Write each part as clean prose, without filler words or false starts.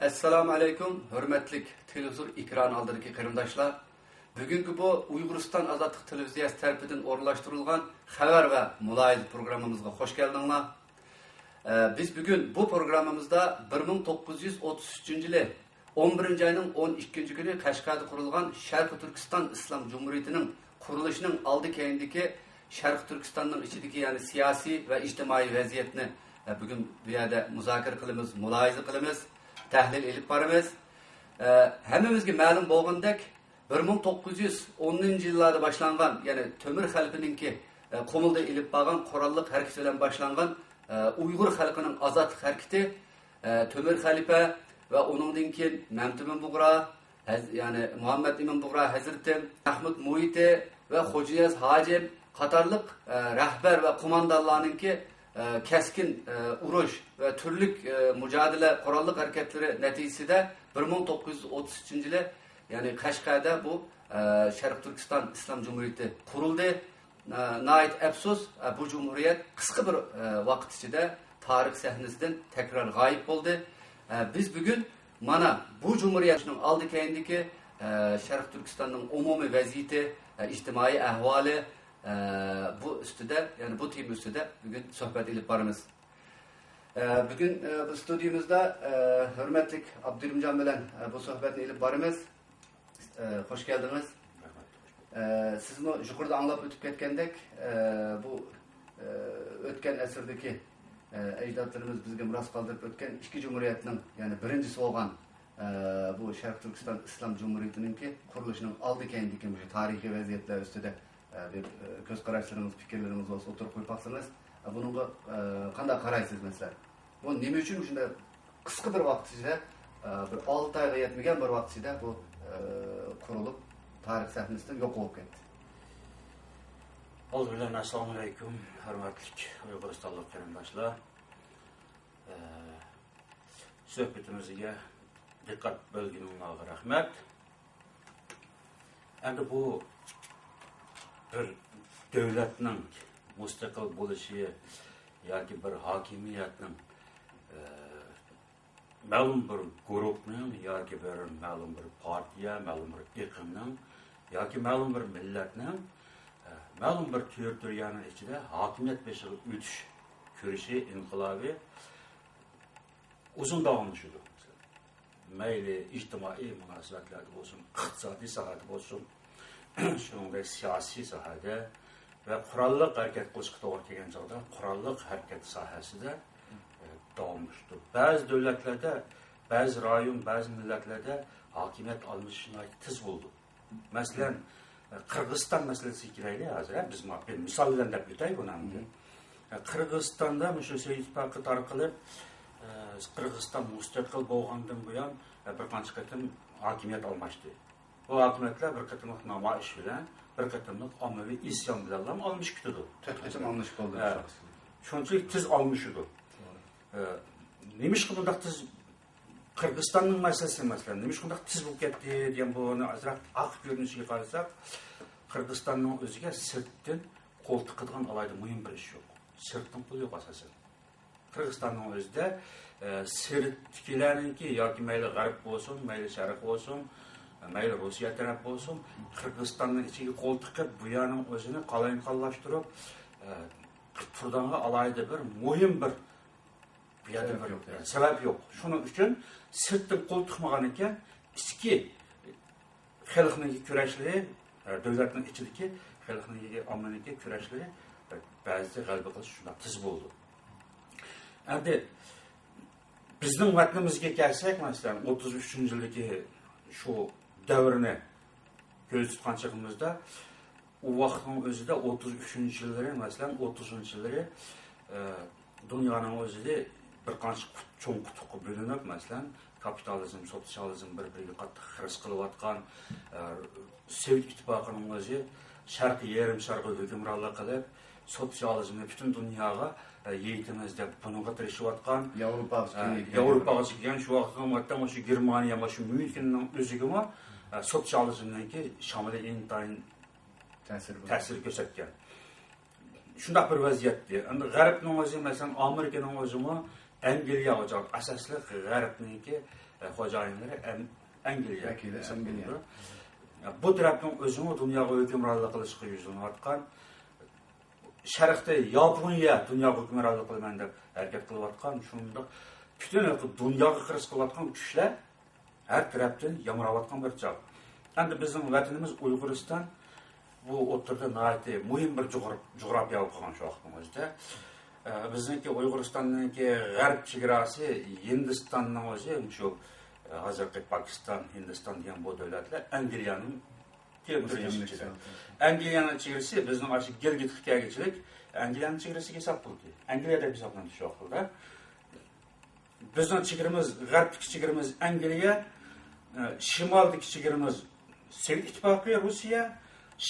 Assalamu alaykum, hürmetlik televizor ekran aldırki kırımdaşlar. Bugünkü bu Uygurustan Azatlık Televiziyası tarafından orlaştırılgan haber ve mulayez programımızga hoş geldinler. Biz bugün bu programımızda 1933 yılı 11. ayının 12. günü Kaşgar'da kurulgan Şarkı Türkistan İslam Cumhuriyeti'nin kuruluşunun aldı keyindeki Şarkı Türkistan'ın içindeki yani siyasi ve içtimai vaziyetini bugün bir yerde müzakere kılımız, mulayez kılımız, tahlil edip barımız. Hemimizge ma'lum bo'lgandek 1910 yıllarda başlangan yani Tömür halkınınki Komulda ilip bağın korallık hareketi bilen başlangan Uygur halkının azat hareketi Tömür Halife ve onundan keyin Memtümin Buğra yani Muhammed İmin Buğra Hazreti Ahmet Muhiti ve Hocayaz Hacim Katarlık rehber ve kumandalarınki keskin uruş ve türlük mücadele korallık hareketleri neticesinde 1933 yılı yani Kaşgar'da bu Şarkı Türkistan İslam Cumhuriyeti kuruldu. Nait efsus bu cumhuriyet kısa bir vakit içinde tarih sahnesinden tekrar gayip oldu. Biz bugün mana bu cumhuriyetin aldı kendiki Şarkı Türkistan'ın umumi vaziyeti, içtimai ahvali bu üstüde yani bu tim üstüde bugün sohbet edip barımız. Bugün bu stüdyomuzda hürmetlik Abdülümcan bilen bu sohbetini edip barımız. Hoş geldiniz. Sizni yukarıda anlap ötüp ketkendek bu ötken eserdeki ecdatlarımız bizge miras kaldırıp ötken iki cumhuriyetinin yani birincisi olan bu Şarkı Türkistan İslam Cumhuriyeti'nin ki kuruluşunun aldı kendiki tarihi vaziyetler üstüde bir göz kararlarınız, fikirleriniz olsa oturup koyup baksanız bununla kanda karaysız mesela. Bu neme için şimdi kısa bir vakit içinde bir 6 ayga yetmegen bir vakit içinde bu kurulup tarih sahnesinden yok olup ketdi. Assalamu alaykum, hürmetlik Uyguristanlık qarindoshlar. Söhbetimizge dikkat bölgünüňe rahmet. Endi bu bir devletning mustaqil bo'lishi yoki bir hokimiyatning ma'lum bir guruhning yoki bir ma'lum bir partiya, ma'lum bir iqlimning yoki ma'lum bir millatning ma'lum bir territoriyanın içinde hokimiyat beshiga o'tish ko'rishi inqilobiy uzun davomlashudir. Mayli ijtimoiy munosabatlarda bo'lsin, iqtisodiy sohada bo'lsin, shuningdek siyosiy sohada ve qurolliq harakat qilishga to'g'ri kelgan chog'da qurolliq harakat sohasida davomlashdi. Ba'zi davlatlarda, ba'zi rayon, ba'zi millatlarda hokimiyat almashishi tez bo'ldi. Masalan, Qirg'iziston masalasiga kelaylik hozir. Biz misol bilan deb o'tay buni. Qirg'izistonda shu Sovet ittifoqi tarqalib, Qirg'iziston mustaqil bo'lgandan buyon bir qancha qatim hokimiyat almashdi. Bu hokimiyatlar bir qatimliq namoyish bilan, bir qatimliq ommaviy isyon bilan almış ketdi. Qachon almış bo'ldi? Shunchalik tez almış edi. Nemish qilmoqda tez Qirg'izistonning masalasi masalan, nemish qilmoqda tez bo'lib ketdi degan buni azroq aq ko'rinishiga qarasak, Qirg'izistonning o'ziga sirtdan qo'l tiqadigan alayda muhim bir ish yo'q. Sirtdan qo'l yo'q asosan. Qirg'izistonning o'zida sirtkilarniki yoki mayli g'arb bo'lsin, mayli sharq bo'lsin, mayli Rossiya taraf bo'lsin, Qirg'izistonning ichiga qo'l tiqib, bu yerning o'zini qalayinqallashtirib, Qirg'izistonga alayda bir muhim bir sebep yok. Şunun için sırttan qo'l tiqmagan ekan, ichki xalqning kurashleri, davlatning ichidagi xalqning ommaning kurashleri ba'zi g'alaba qilish shunday tez bo'ldi. Endi bizning vatnimizga kelsak, masalan 33-yildagi shu davrni ko'z tutgan chog'imizda u vaqtning o'zida 33-yillari, masalan 30-yillari dunyoning o'zida bir qancha cho'ng qutuqqa bo'linib, masalan kapitalizm, sotsializm bir-biriga qattiq xiris qilayotgan Sovet ittifoqining o'zi sharqiy yarim sharqqa hukmronlik qilib, sotsializmni butun dunyoga yeytimiz deb bunga tirishayotgan Yevropaga kelgan shu vaqtda shu Germaniya, shu Myunxenning o'ziga sotsializmniki shamoli intayin ta'sir ko'rsatgan. Shunday bir vaziyatda. Endi g'arbning o'zi, masalan Amerikaning o'zi Angliya hocam asosli g'arbniki xo'jayinlari Angliya Vakili Angliya. Bu tarafning o'zini dunyoga hukmronlik qilishga yuzinayotgan sharqda Yaponiya dunyoga hukmronlik qilaman deb harakat qilayotgan shunda butun dunyoga qiris qilayotgan kuchlar har tarafdan yamrayotgan bir chog'. Endi bizning vatanimiz Uyg'uriston bu o'rtada nihoyatda muhim bir jo'g'rafiya o'qigan shu vaqtimizda. Bizniki Uyg'uristonniki g'arb chegarasi Hindistonning o'zi shu hozirgi Pokiston, Hindiston degan bu davlatlar Angliyaning territoriyasi. Angliyaning chegarasi bizning ashi Gilgit hikoyachilik Angliyaning chegarasiga hisob qildi. Angliyada hisoblandi shu vaqtda. Bizning chegaramiz, g'arbdagi chegaramiz Angliya, shimoldagi chegaramiz Sovet ittifoqi Rossiya,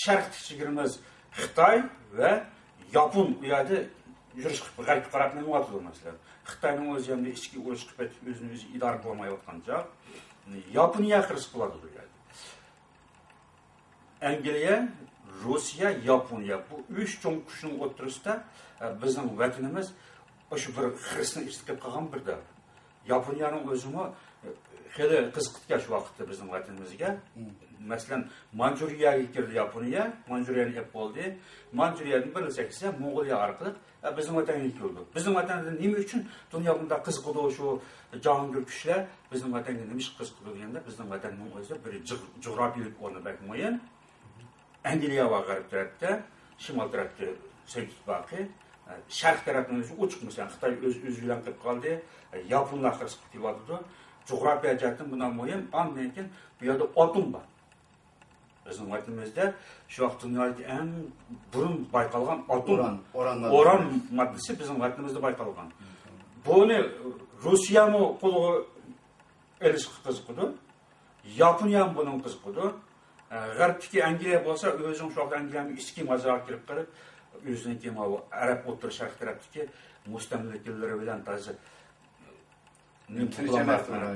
sharqdagi chegaramiz Xitoy va Yapon u yerda yurish g'arbga qarab nima masalan. Xitoyning o'zi ham ichki urush qilib o'zini o'zi idora qilmayotgan joq. Yaponiya qirs qiladi bu yerda. Angliya, Rossiya, Yaponiya bu 3 cho'ng kuchning o'rtasida bizning vatanimiz o'sha bir xirsni ichida qolgan bir davr. Yaponiyaning o'zimi xeli qiziqitgan shu vaqtda bizning vatanimizga. Masalan, Manjuriyaga kirdi Yaponiya, Manjuriyani ep bo'ldi. Manjuriyadan birlashsa Mong'oliya orqali bizning vatanga keldi. Bizning vatanda nima uchun dunyo bunda qiziqdi shu jahongir kuchlar bizning vatanga nima ish qiziqdi deganda bizning vatanning o'zi bir jo'grafiyalik o'rni bakmoyan. Angliya va g'arb tarafda, shimol tarafda Sovet ittifoqi, sharq tarafning o'zi ochiq masalan Xitoy o'z bilan qilib qoldi, Yaponlar qiziqib kelyapti. Coğrafya jihatdan bundan muhim, ondan keyin bu yerda otum bor. Bizning vatanimizda shu vaqt dunyodagi eng burun bayqalgan otum oran moddasi bizning vatanimizda bayqalgan. Buni Rossiyami qo'lga elish qiziqdi. Yaponiya ham buning qiziqdi. G'arbdagi Angliya bo'lsa, o'zining shu vaqt Angliyaning ichki mazorga kirib qolib, o'zining arab o'rta sharq tarafdagi mustamlakalari bilan ta'zir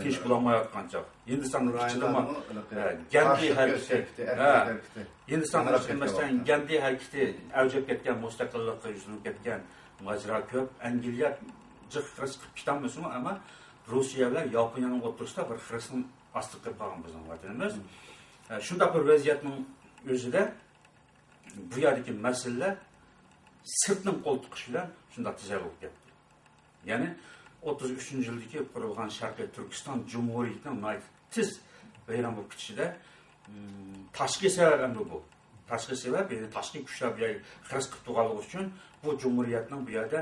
Tiş bulamayotgan chaq. Hindistonning ichidami Gandhi harakati. Hindistonning ichida Gandhi harakati avjib ketgan mustaqillikqa yuzlanib ketgan majra ko'p. Angliya jiq qiris qilib ketamiz-mi, ammo Rossiya bilan Yaponiyaning o'rtasida bir xirisning osti qilib qolgan bizning vatanimiz. Shunda bir vaziyatning o'zida bu yerdagi masalalar sirtning qo'l tiqishi bilan shunda tizalib ketdi. Ya'ni 33-yildagi qurilgan Sharqiy Turkiston Jumhuriyatining tiz bayram bo'lib ketishida tashqi sabab bu. Tashqi sabab, ya'ni tashqi kuchlar bu yerga xiris qilib turganligi uchun bu jumhuriyatning bu yerda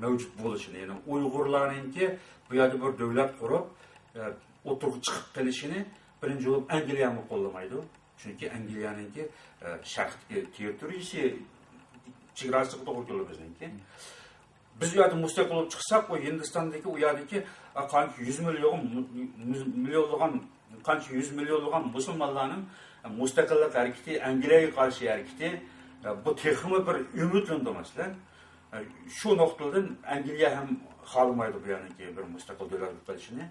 mavjud bo'lishini, ya'ni Uyg'urlarningki bu yerda bir davlat qurib, o'tirib chiqib kelishini birinchi bo'lib Angliya ham qo'llamaydi. Chunki Angliyaningki sharqdagi territoriyasi chegarasiga to'g'ri keladi bizningki. Biz u yerda mustaqil bo'lib chiqsak, o Hindistondagi u yerdagi qancha 100 millionlagan musulmonlarning mustaqillik harakati, Angliyaga qarshi harakati bu texmi bir umidlandi masalan. Shu nuqtadan Angliya ham xohlamaydi bu yerdagi bir mustaqil davlat bo'lishini.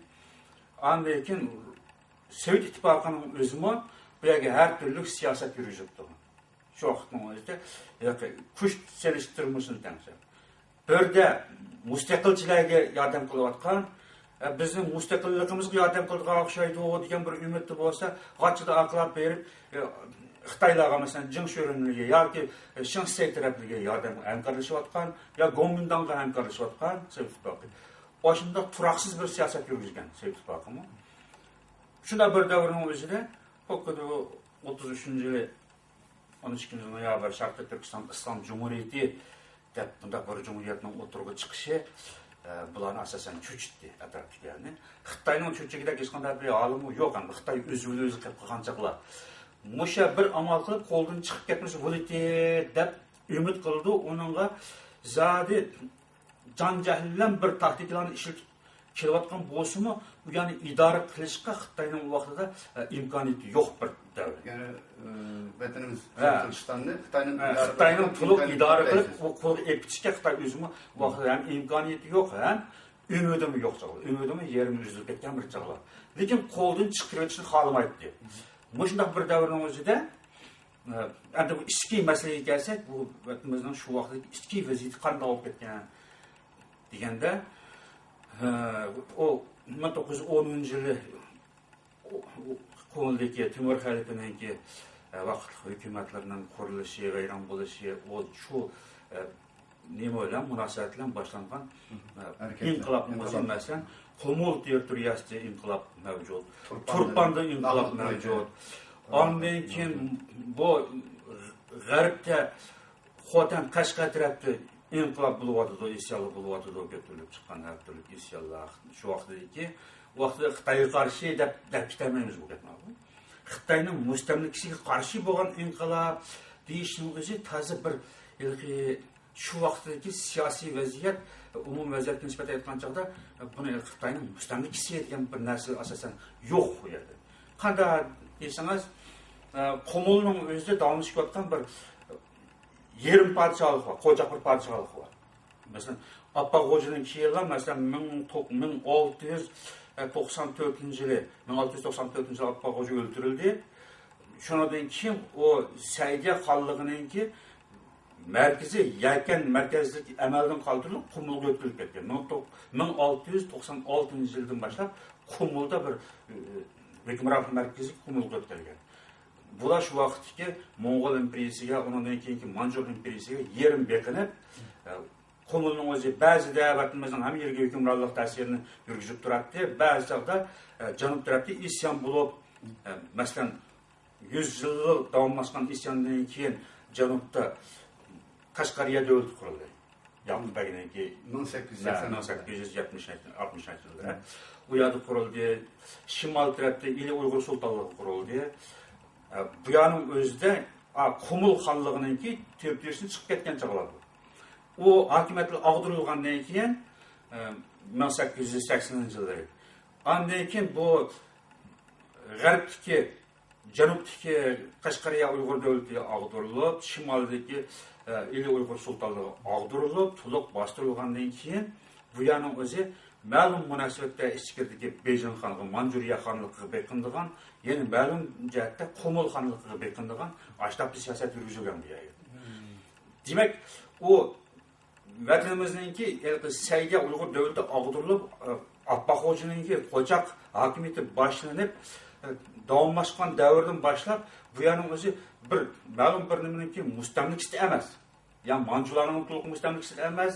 Andan keyin Sovet ittifoqining o'zimi bu yerga har turli siyosat yurgizibdi. Shu vaqtning o'zida kuch selishtirmasini tanishadi. Birde mustaqilchilarga yordam qilayotgan, bizning mustaqilligimizga yordam qiladigan o'xshaydi degan bir umidda bo'lsa, g'achida aqlab berib, Xitoylarga masalan Jing Sho'rinliga yoki Shinsey tarafliga yordam hamkorlashayotgan, yo Gomindonga hamkorlashayotgan Sovet ittifoqi. O'shunda turaqsiz bir siyosat yurgizgan Sovet ittifoqimi. Shunda bir davrning o'zida, faqat 33-yili 12-noyabr Sharqiy Turkiston Islom Jumhuriyati bunda bir cumhuriyatning o'tirg'i chiqishi bularni asosan cho'chitdi atrofdagilarni. Xitoyning cho'chigida hech qanday bir olimi yo'q, ham Xitoy o'zi qilib qilganchaqlar. Musha bir amal qilib qo'ldan chiqib ketmasa bo'ladi deb umid qildi. Uningga zodi janjahillan bir tahdidlarni ishlatib kelayotgan bo'lsa-mu, bu ya'ni idora qilishga Xitoyning vaqtida imkoniyati yo'q bir davr. Ya'ni vatanimiz Turkistonni Xitoyning to'liq idora qilib, u qo'lga epitishga Xitoy o'zimi vaqtida ham imkoniyati yo'q, ham umidim yo'q chog'lar. Umidim yerim uzilib ketgan bir chog'lar. Lekin qo'ldan chiqarishni xohlamaydi. Mushundaq bir davrning o'zida endi bu ichki masalaga kelsak, bu vatanimizning shu vaqtdagi ichki vaziyati qanday bo'lib ketgan deganda O 1910 yılı konuldaki Timur Halife'ninki vaqtli hükümetlerinin kuruluşu, gayran buluşu, o şu nima bilan munosabat bilan boshlangan inqilobimiz masalan Qumul territoriyasida inqilob mavjud, Turpanda inqilob mavjud. Ondan keyin bu g'arbda Xotan Qashqa tarafda inqilob bo'lyotdi, isyonlar bo'lyotdi, ko'tarilib chiqqan har turli isyonlar. Shu vaqtda Xitoyga qarshi deb ketamaymiz bu gapni. Xitoyning mustamlikasiga qarshi bo'lgan inqilob deyishning o'zi toza bir şu vaqtdagi siyosiy vaziyat, umum vaziyatga nisbatan aytgan chog'da buni Xitoyning mustamlikasi degan bir narsa asosan yo'q bu yerda. Qanday desangiz, Qumulning o'zida davomlashayotgan bir yerim parchalik bor, qo'ja bir parchalik bor. Masalan, Appaqo'jining kiyilgan masalan 1694 yili Appaqo'ji o'ldirildi. Shundan keyin o Saydiya xonligininki merkezi Yelken merkezlik emelden kaldırılıp Qumulga ötülüp ketken. 1696 yıldan başlap Qumulda bir hükümranlık merkezi Qumulga ötülgen. Bular şu vaqtki Moğol imperiyasiga, ondan keyingi Manjur imperiyasiga yerim beqinib, Qumulning o'zi ba'zi davlatimizning ham yerga hukmronlik ta'sirini yurgizib turadi. Ba'zi chog'da janub tarafda isyon bo'lib, masalan 100 yil davomlashgan isyondan keyin janubda Qashqariya davlati qurildi. Yaqindaginiki 1870 yilda. Bu yerda qurildi. Shimol tarafda Ili Uyg'ur sultonligi qurildi. Bu yerning o'zida Qumul xonligininki territoriyasidan chiqib ketgan chog'lar bu. O hokimiyatlar og'dirilgandan keyin 1880-yillar. Ondan keyin bu g'arbdagi janubdagi Qashqariya Uyg'ur davlati og'dirilib, shimoldagi Ili Uyg'ur sultonligi og'dirilib, to'liq bostirilgandan keyin bu yerning o'zi ma'lum munosabatda ichkiridagi Bejin xonligi, Manjuriya xonligiga beqindigan, yana ma'lum jihatda Qumul xonligiga beqindigan ashtobli siyosat yurgizilgan bu yerda. Demak, o vatanimizningki Saydiya Uyg'ur davlati og'dirilib, Appaqo'jininki qo'chaq hokimiyati boshlanib, davomlashgan davrdan boshlab bu yerning o'zi bir ma'lum bir nimaninki mustamlikasi emas. Ya Manjularning to'liq mustamlikasi emas,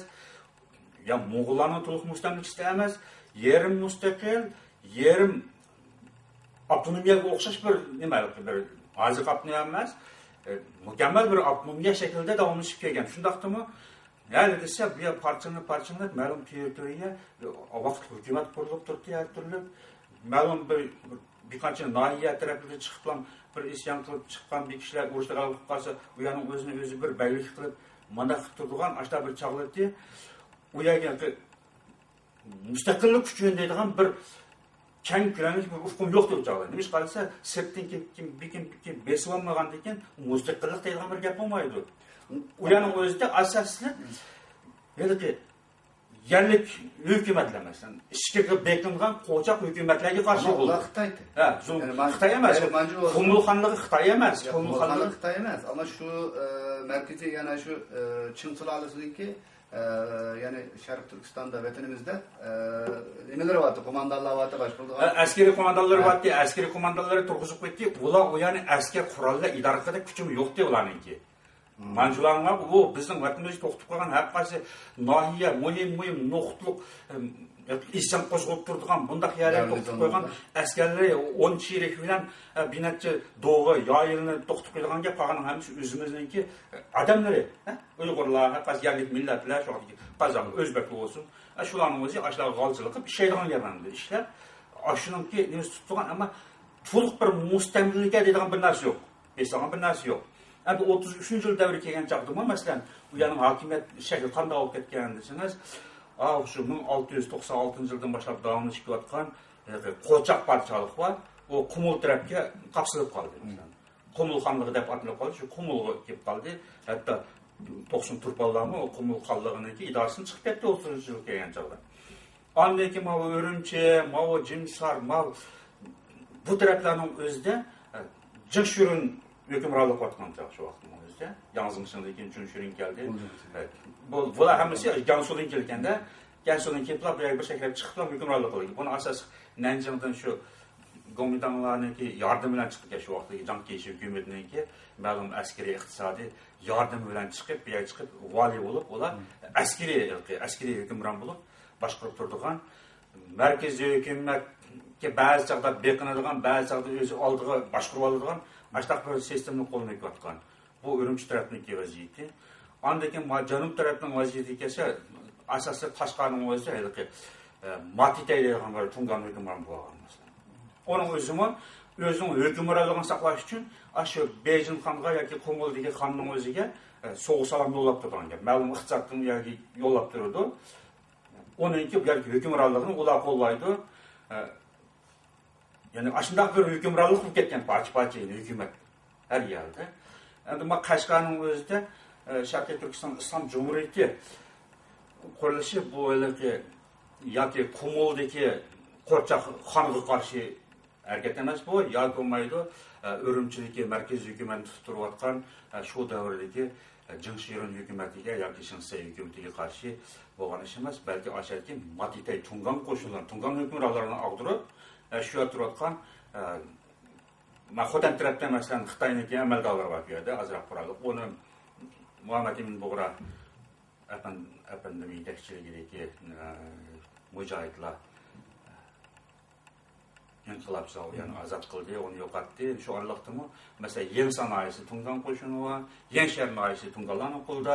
ya Mo'g'ullarning to'liq mustamlikasi emas, yerim mustaqil, yerim avtonomiyaga o'xshash bir nima, bir hozir avtonomiya emas, mukammal bir avtonomiya shaklida davomlashib kelgan. Shundaqdimi? Yani desa bu yer parchanlab ma'lum territoriya vaqtli hukumat qurilib turibdi, har turli ma'lum bir qancha nahiya taraflarga chiqib bir isyon qilib chiqqan bir kishilar urushda g'alaba qilsa, u yerning o'zini o'zi bir baylik qilib mana qilib turgan ashta bir chog'larda u yerga mustaqillik uchun deydigan bir keng ko'lamli bir hukm yo'q deb chog'lar. Nima ish qilsa, sirtdan kim besib olmagandan keyin mustaqillik deydigan bir gap bo'lmaydi. U yerning o'zida asosli yerlik hükümetler mesela, işkirge bekingan qo'chaq hükümetlerge qarshi bo'ldi. Xitoy. Ha, Xitoy emas. Qumul xonligi Xitoy emas. Qumul xonligi Xitoy emas, ama şu merkezi yana şu Çin sulolasininki yani Sharq Turkistonda vatanimizda nimalar vardı, qo'mondonlar vardı, boshqa. Askeri qo'mondonlar vardı, askeri qo'mondonlar turg'izib qo'ydi. Ular u yani asker qurollar idora qilib kuchim yo'q deb ularningki. Manjularga bu bizning vatanimizga to'xtab qolgan har qaysi nohiya, muhim nuqtliq isyon qo'zg'ab turadigan bundaq yerlarga to'xtab qo'ygan askarlar 10 chirik bilan binatchi do'g'i yoyilni to'xtab qo'yganga qolgan hammasi o'zimizningki odamlari, Uyg'urlar, har qaysi yerlik millatlar, sho'xi qozoq, o'zbek bo'lsin, shularning o'zi ashlar g'olchilik qilib ishlaydigan yerlarni ishlab, ashuningki nima tutgan, ammo to'liq bir mustamlika deydigan bir narsa yo'q. Beso'g'an bir narsa yo'q. Endi 33-yil davri kelgan chaqdimi, masalan, u yerning hokimiyat shakli qanday olib ketgan desangiz, shu 1696-yildan boshlab davomlashib kelayotgan qo'chaq parchalik bor, u Qumul tarafga qapsilib qoldi. Qumul xonligi deb atalib qoldi, shu Qumulga kelib qoldi. Hatto 90 turpallarmi o Qumul xonligininki idorasidan chiqib ketdi 30-yil kelgan chaqda. Ondan keyin mana O'rimchi, mana Jimsar, mana bu taraflarning o'zida Jashurun hükümranlık vatkan şu vaktin o'zida. Yanzımsındakin Jashurun keldi. Bular hammasi Gansudan kelganda, Gansu'dan kelib, bir şekilde chiqib hukmronlik qildi. Buni asos Nanjingdan shu Gomindanlarniki yardım bilan chiqib shu vaqtdagi Jiang Qishu hukumatiniki ma'lum askariy iqtisodiy yardım bilan chiqib, bu yerga chiqib vali bo'lib, ular askariy hukmron bo'lib boshqarib turadigan markaziy hukumatga ba'zi chaqda beqinadigan, ba'zi chaqda o'zi oldiga boshqarib oladigan ashtaq bir sistemni qo'lga kiritgan. Bu Urumchi tarafniki vaziyati. Ondan keyin janub tarafning vaziyati kelsa, asosiy Qashqarning o'zi haliqi Matitay degan bir tungan hukmron bo'lgan. Onun o'zining hukmronligini saqlash uchun shu Bejin xonga yoki Qo'ng'ildagi xonning o'ziga so'g'is alam yo'llab turgan. Ma'lum iqtisodni yoki yo'llab turdi. Onunki bu yerga hukmronligini ular qo'llaydi. Ya'ni ashundaq bir hukmronlik qilib ketgan parcha-parcha hukumat har yerda. Endi bu Qashqarning o'zida Sharqiy Turkiston Islom Jumhuriyati qurilishi bu yoki Qo'ng'ildagi Qo'rchoq xonga qarshi hareket emas bu, yoki bo'lmaydi Urumchidagi markaziy hukumatni tutib turayotgan shu davrdagi Jingshirin hukumatiga yoki Shinsay hukumatiga qarshi bo'lgan ish emas, balki asharki Matitay Tungan qo'shinlar, Tungan hukmronlarini ag'dirib, shu yerda turayotgan Xotan tarafdan masalan Xitoyniki amaldorlar bor bu yerda, azroq qurolliq. Uni Muhammad ibn Bug'ra apandim yetakchiligidagi mujohidlar inqilobchilar yani azod qildi, uni yo'qotdi. Shu oraliqdami masalan Yen sanoyisi Tungan qo'shini va Yen sanoyisi Tunganlarning qo'lida,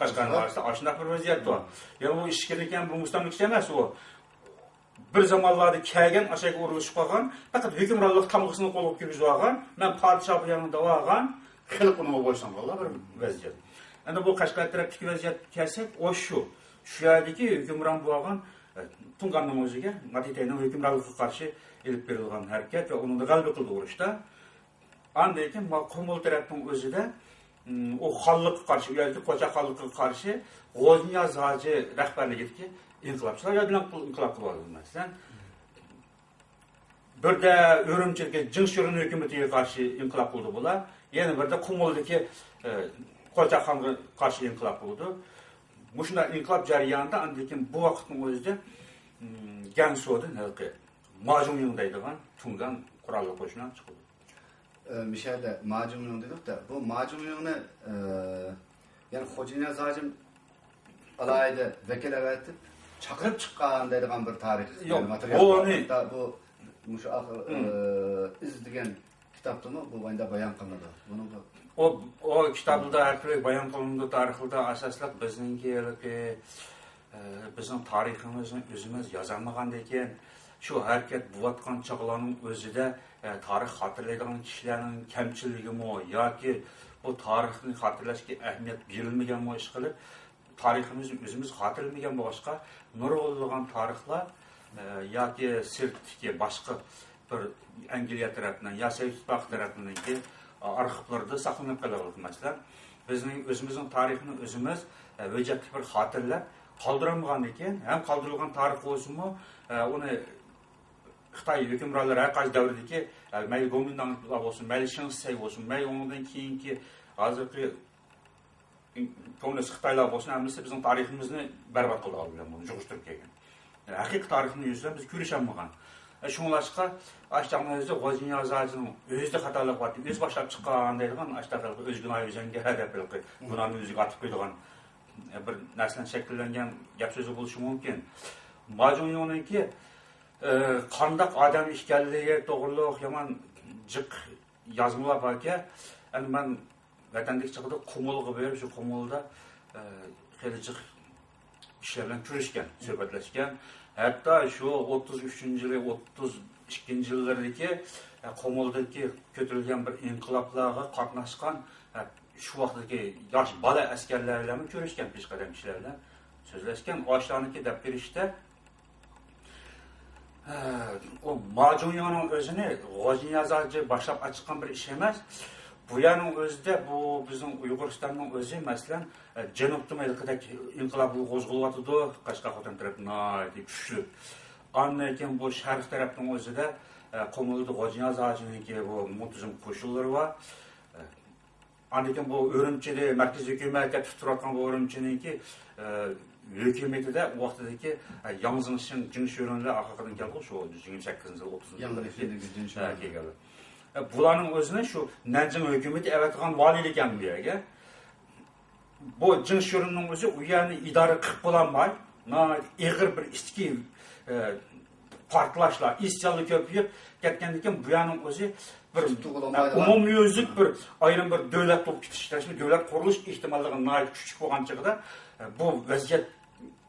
Qashqarning orasida ashunday bir vaziyat bor. Ya bu ish kerak ekan, bu mustamlikcha emas u. Bir zamonlarda kelgan, ashaga urilishib qolgan, faqat hukmronlik tamg'isini qo'lga kirgizib olgan, men podshoh yanida olgan, xalq uni bo'ysan bo'llar bir vaziyat. Endi bu Qashqar tarafdagi vaziyat kelsak, o shu yerdagi hukmron bo'lgan Tunganning o'ziga Matitayning hukmronligiga qarshi elib berilgan harakat va uni g'alaba qildi urushda. Andan keyin Qo'ng'il tarafning o'zida o xalqqa qarshi, u yerda Qo'cha xalqiga qarshi G'o'zniyoz hoji rahbarligidagi inqilobchilar bilan inqilob qilib oldi. Masalan, birda Urumchidagi Jingshirin hukumatiga qarshi inqilob qildi bular. Yana birda Qo'ng'ildagi Qo'cha xalqiga qarshi inqilob qildi. Bu shunday inqilob jarayonida andan keyin bu vaqtning o'zida Gansu'dan Majumyong deydigan Tungan qurolli qo'shinlar chiqdi. Mishada Majumyong dedik-da, bu Majumyongni yani Xo'janiyoz hojim alayda vakalavatib chaqirib chiqqan deydigan bir tarix material. Bu mushu iz degan kitobdami bu bunda bayon qilinadi. Buni o kitobda arxiv bayon qilindi, tarixda asoslab bizning tariximizni o'zimiz yozolmagandan keyin shu harakat bo'layotgan chog'larning o'zida tarix xotirlaydigan kishilarning kamchiligimi yoki bu tarixni xotirlashga ahamiyat berilmaganmi ish qilib tariximizni o'zimiz xotirlamagan boshqa nurg'unlagan tarixlar yoki sirtdagi boshqa bir Angliya tarafidan yo Sovet Ittifoqi tarafidan arxivlarda saqlanib qoladi. Masalan, bizning o'zimizning tarixini o'zimiz vajatli bir xotirlab qoldirmagandan keyin ham qoldirilgan tarix bo'lsinmi, uni Xitoy hukmronlari har qaysi davrdagi mayli Gomindanlar bo'lsin, mayli Shinsay bo'lsin, mayli undan keyingi hozirgi kommunist Xitoylar bo'lsin, hammasi bizning tariximizni barbod qilib olgan, buni yig'ishtirib kelgan. Haqiqiy tarixni yuzlab biz ko'rish olmagan. Shunlashqa ashtamizda G'o'zniyoz hojining o'zida xatolik bor, o'z boshlab chiqqan deydigan ashtaqa o'z gunohi o'zanga hadab qilib, gunohni o'ziga atib qo'ydigan bir narsadan shakllangan gap so'zi bo'lishi mumkin. Majumyongniki qandoq odam ekanligi to'g'riliq yomon jiq yozmalar borki, endi men vatandagi chog'da Qo'ng'ilga berib, shu Qo'ng'ilda xeyli jiq ishlar bilan ko'rishgan, suhbatlashgan. Hatta şu 33-yılı, 32 yıllardaki Qo'ng'ildagi ko'tarilgan bir inqiloblarga qatnashgan shu vaqtdagi yosh bola askarlar bilan ko'rishgan, peshqadam kishilar bilan so'zlashgan, oshlarniki deb berishda o Majumyongning o'zini G'o'zniyoz hoji boshlab ochgan bir ish emas. Bu yerning o'zida bu bizning Uyg'uristonning o'zi masalan janubda malqadagi inqilob qo'zg'alyotdi, Qashqar Xotan tarafdan kuchli. Andan keyin bu sharq tarafning o'zida Qo'ng'ilda G'o'zniyoz hojiniki bu muntazam qo'shinlari bor. Andan keyin bu Urumchida markaziy hukumatga tutib turgan bu Urumchiniki hükümetide o vaqtidagi Yangzingshing Jingshurinlar orqadan keldi shu 28-yil 30-yil kelgan. Bularning o'zini shu Nanjing hukumati avatgan valiylik ekan bu yerga. Bu Jingshurinning o'zi u yerni idora qilib bo'lolmay, ig'ir bir ichki portlashlar, isyonlar ko'payib ketgandan keyin bu yerning o'zi bir umumyuzlik bir ayrim bir davlat bo'lib ketishdi, davlat qurilish ehtimolligini nihoyat kuchli bo'lgan chog'da bu vaziyat